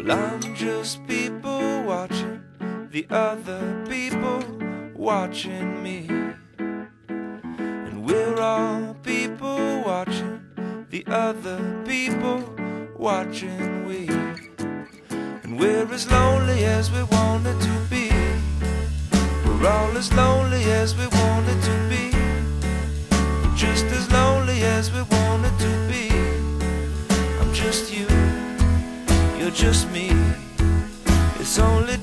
I'm just people watching the other people watching me. And we're all people watching the other people watching we. And we're as lonely as we wanted to be. We're all as lonely as we wanted to be. Just as lonely as we wanted to be. I'm just you, you're just me. It's only